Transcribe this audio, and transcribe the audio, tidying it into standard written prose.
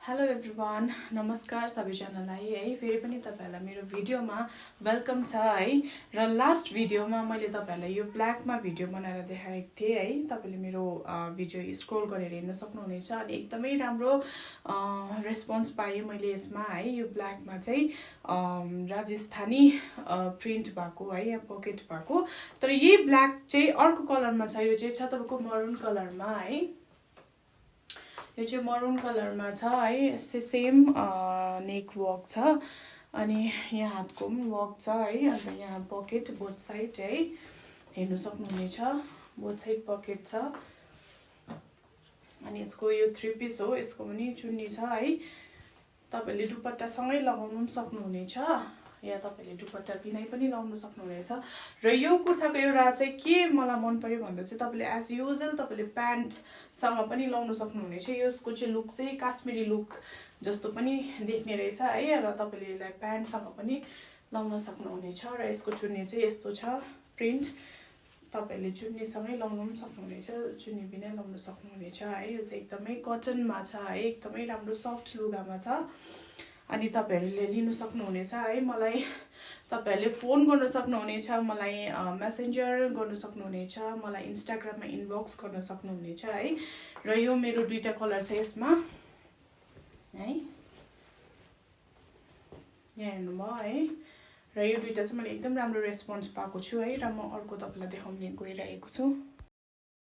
Hello everyone, नमस्कार सबैजनालाई है। फेरि पनि तपाईहरुलाई मेरो भिडियोमा वेलकम छ है। र लास्ट भिडियोमा मैले तपाईहरुलाई यो ब्ल्याकमा भिडियो बनाएर देखाएको थिएँ है। तपाईले मेरो भिडियो स्क्रोल गरेर हेर्न सक्नुहुनेछ अनि एकदमै राम्रो रेस्पोन्स पाएँ मैले यसमा है। यो ब्ल्याकमा चाहिँ राजस्थानी प्रिन्ट भएको है, या पकेट भएको। तर यही ब्ल्याक चाहिँ अर्को कलरमा छ, यो चाहिँ छ तपाईको मरुन कलरमा है। यो चाहिँ मरुन कलरमा छ है। यस्तै सेम नेक वर्क छ अनि यहाँ हातको पनि वर्क छ है। अन्त यहाँ पकेट बोथ साइड है, हेर्न सक्नुहुनेछ, बोथ साइड पकेट छ। अनि यसको यो 3 पिस हो, यसको पनि चुन्नी छ है। तपाईले दुपट्टा सँगै लगाउनु पनि सक्नुहुनेछ, या तपाईले दुपट्टा बिनै पनि लाउन सक्नुहुनेछ। र यो कुर्ताको एउटा चाहिँ के मलाई मन पर्यो भन्दा चाहिँ तपाईले एज युजुअल तपाईले प्यान्ट सँग पनि लाउन सक्नुहुनेछ। यसको चाहिँ लुक चाहिँ काश्मिरी लुक जस्तो पनि देख्ने रहेछ है। र तपाईले यसलाई प्यान्ट सँग पनि लाउन सक्नुहुनेछ। र यसको चुन्नी चाहिँ यस्तो छ प्रिन्ट, तपाईले चुन्नी सँगै लाउन पनि सक्नुहुनेछ, चुन्नी बिना लाउन सक्नुहुनेछ है। यो चाहिँ एकदमै कटनमा छ है, एकदमै राम्रो सफ्ट लुगामा छ। अनि तपाईहरुले लिन सक्नुहुनेछ है। मलाई तपाईहरुले फोन गर्न सक्नुहुनेछ, मलाई मेसेन्जर गर्न सक्नुहुनेछ, मलाई इन्स्टाग्राममा इनबक्स गर्न सक्नुहुनेछ है। र यो मेरो दुईटा कलर छ यसमा है, यहाँ हेर्नुभयो है। र यो दुईटा चाहिँ मैले एकदम राम्रो रेस्पोन्स पाएको छु है। र म अर्को तपाईलाई देखाउन गइरहेको छु।